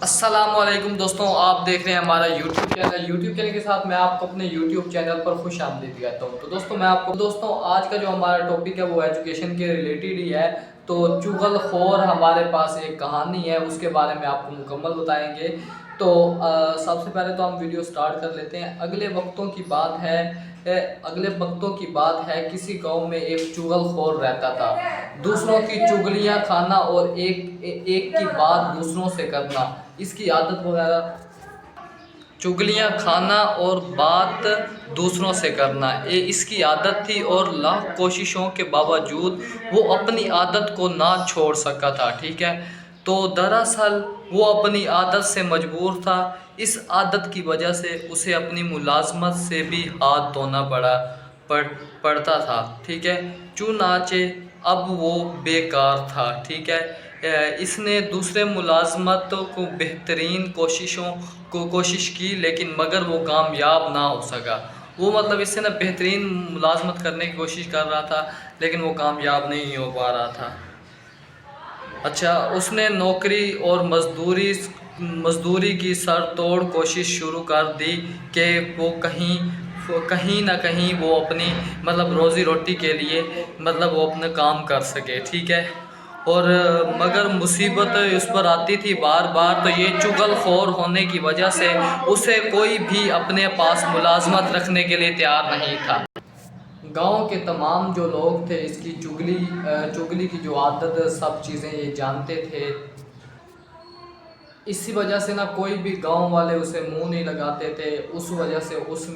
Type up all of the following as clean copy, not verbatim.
السلام علیکم دوستوں، آپ دیکھ رہے ہیں ہمارا یوٹیوب چینل کے ساتھ میں آپ کو اپنے یوٹیوب چینل پر خوش آمدید کہتا ہوں۔ تو دوستوں آج کا جو ہمارا ٹاپک ہے وہ ایجوکیشن کے ریلیٹڈ ہی ہے۔ تو چغل خور ہمارے پاس ایک کہانی ہے، اس کے بارے میں آپ کو مکمل بتائیں گے۔ تو سب سے پہلے تو ہم ویڈیو سٹارٹ کر لیتے ہیں۔ اگلے وقتوں کی بات ہے کسی گاؤں میں ایک چغل خور رہتا تھا، دوسروں کی چگلیاں کھانا اور ایک کی بات دوسروں سے کرنا اس کی عادت چگلیاں کھانا اور بات دوسروں سے کرنا اس کی عادت تھی، اور لاکھ کوششوں کے باوجود وہ اپنی عادت کو نہ چھوڑ سکا تھا۔ ٹھیک ہے، تو دراصل وہ اپنی عادت سے مجبور تھا۔ اس عادت کی وجہ سے اسے اپنی ملازمت سے بھی ہاتھ دھونا پڑتا تھا۔ ٹھیک ہے، چنانچہ اب وہ بیکار تھا۔ ٹھیک ہے، اس نے دوسرے ملازمت کو بہترین کوشش کی، لیکن مگر وہ کامیاب نہ ہو سکا۔ وہ اس سے بہترین ملازمت کرنے کی کوشش کر رہا تھا، لیکن وہ کامیاب نہیں ہو پا رہا تھا۔ اچھا، اس نے نوکری اور مزدوری کی سر توڑ کوشش شروع کر دی کہ وہ کہیں نہ کہیں وہ اپنی روزی روٹی کے لیے وہ اپنا کام کر سکے۔ ٹھیک ہے، اور مگر مصیبت اس پر آتی تھی بار بار۔ تو یہ چغل خور ہونے کی وجہ سے اسے کوئی بھی اپنے پاس ملازمت رکھنے کے لیے تیار نہیں تھا۔ گاؤں کے تمام جو لوگ تھے اس کی چگلی کی جو عادت سب چیزیں یہ جانتے تھے۔ اسی وجہ سے کوئی بھی گاؤں والے اسے منہ نہیں لگاتے تھے۔ اس وجہ سے اس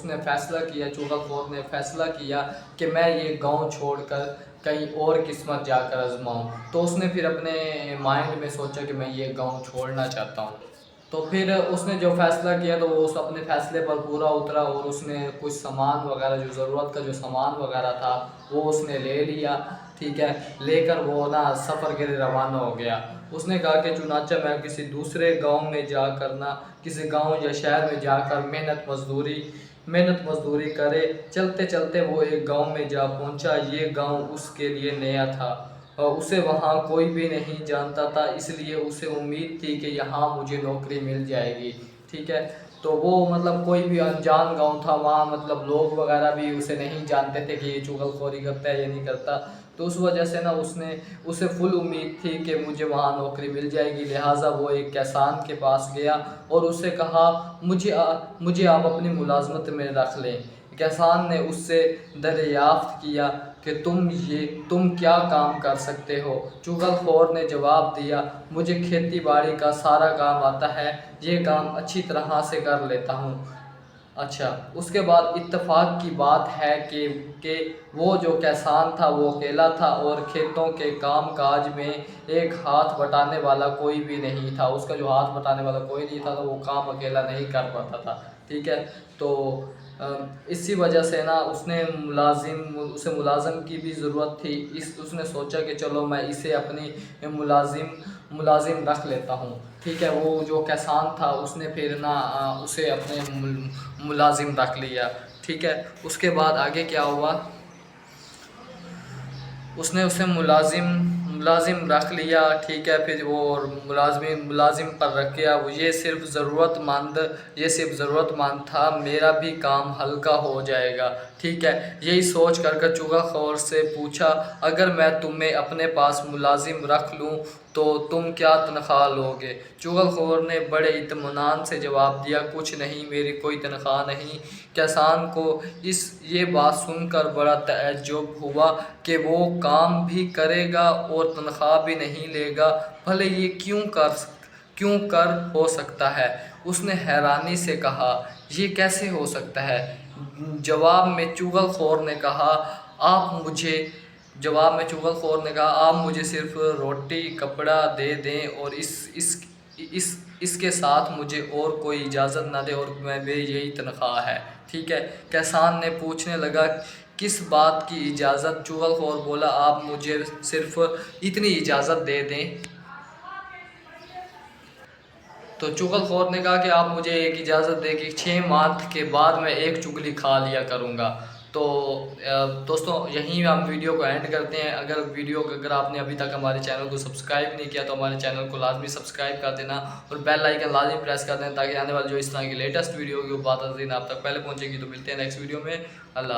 نے فیصلہ کیا، چغل خور نے فیصلہ کیا کہ میں یہ گاؤں چھوڑ کر کہیں اور قسمت جا کر آزماؤں۔ تو اس نے پھر اپنے مائنڈ میں سوچا کہ میں یہ گاؤں چھوڑنا چاہتا ہوں۔ تو پھر اس نے جو فیصلہ کیا تو وہ اپنے فیصلے پر پورا اترا، اور اس نے کچھ سامان وغیرہ جو ضرورت کا جو سامان وغیرہ تھا وہ اس نے لے لیا۔ ٹھیک ہے، لے کر وہ سفر کے لیے روانہ ہو گیا۔ اس نے کہا کہ چنانچہ میں کسی دوسرے گاؤں میں جا کر کسی گاؤں یا شہر میں جا کر محنت مزدوری کرے۔ چلتے چلتے وہ ایک گاؤں میں جا پہنچا۔ یہ گاؤں اس کے لیے نیا تھا، اسے وہاں کوئی بھی نہیں جانتا تھا، اس لیے اسے امید تھی کہ یہاں مجھے نوکری مل جائے گی۔ ٹھیک ہے، تو وہ کوئی بھی انجان گاؤں تھا، وہاں لوگ وغیرہ بھی اسے نہیں جانتے تھے کہ یہ چغل خوری کرتا ہے یا نہیں کرتا۔ تو اس وجہ سے اسے فل امید تھی کہ مجھے وہاں نوکری مل جائے گی۔ لہٰذا وہ ایک کسان کے پاس گیا اور اسے کہا مجھے آپ اپنی ملازمت میں رکھ لیں۔ کسان نے اس سے دریافت کیا کہ تم کیا کام کر سکتے ہو؟ چغل خور نے جواب دیا، مجھے کھیتی باڑی کا سارا کام آتا ہے، یہ کام اچھی طرح سے کر لیتا ہوں۔ اچھا، اس کے بعد اتفاق کی بات ہے کہ وہ جو کسان تھا وہ اکیلا تھا، اور کھیتوں کے کام کاج میں ایک ہاتھ بٹانے والا کوئی بھی نہیں تھا۔ اس کا جو ہاتھ بٹانے والا کوئی نہیں تھا تو وہ کام اکیلا نہیں کر پاتا تھا۔ ٹھیک ہے، تو اسی وجہ سے اسے ملازم کی بھی ضرورت تھی۔ اس نے سوچا کہ چلو میں اسے اپنی ملازم رکھ لیتا ہوں۔ ٹھیک ہے، وہ جو کسان تھا اس نے پھر اسے اپنے ملازم رکھ لیا۔ ٹھیک ہے، اس کے بعد آگے کیا ہوا، اس نے اسے ملازم رکھ لیا۔ ٹھیک ہے، پھر وہ ملازم پر رکھ گیا۔ یہ صرف ضرورت مند تھا، میرا بھی کام ہلکا ہو جائے گا۔ ٹھیک ہے، یہی سوچ کر چغل خور سے پوچھا، اگر میں تمہیں اپنے پاس ملازم رکھ لوں تو تم کیا تنخواہ لوگے؟ چغل خور نے بڑے اطمینان سے جواب دیا، کچھ نہیں، میری کوئی تنخواہ نہیں۔ کسان کو یہ بات سن کر بڑا تعجب ہوا کہ وہ کام بھی کرے گا اور تنخواہ بھی نہیں لے گا، بھلے یہ کیوں کر ہو سکتا ہے؟ اس نے حیرانی سے کہا، یہ کیسے ہو سکتا ہے؟ جواب میں چغل خور نے کہا آپ مجھے صرف روٹی کپڑا دے دیں اور اس کے ساتھ مجھے اور کوئی اجازت نہ دے، اور یہی تنخواہ ہے۔ ٹھیک ہے، کسان نے پوچھنے لگا، کس بات کی اجازت؟ چغل خور بولا، آپ مجھے صرف اتنی اجازت دے دیں۔ تو چغل خور نے کہا کہ آپ مجھے ایک اجازت دے کہ 6 ماہ کے بعد میں ایک چگلی کھا لیا کروں گا۔ تو دوستوں یہیں ہم ویڈیو کو اینڈ کرتے ہیں. اگر آپ نے ابھی تک ہمارے چینل کو سبسکرائب نہیں کیا تو ہمارے چینل کو لازمی سبسکرائب کر دینا اور بیل آئیکن لازمی پریس کر دینا تاکہ آنے والی جو اس طرح کی لیٹسٹ ویڈیو کی وہ بات آپ تک پہلے پہنچے گی. تو ملتے ہیں نیکسٹ ویڈیو میں. اللہ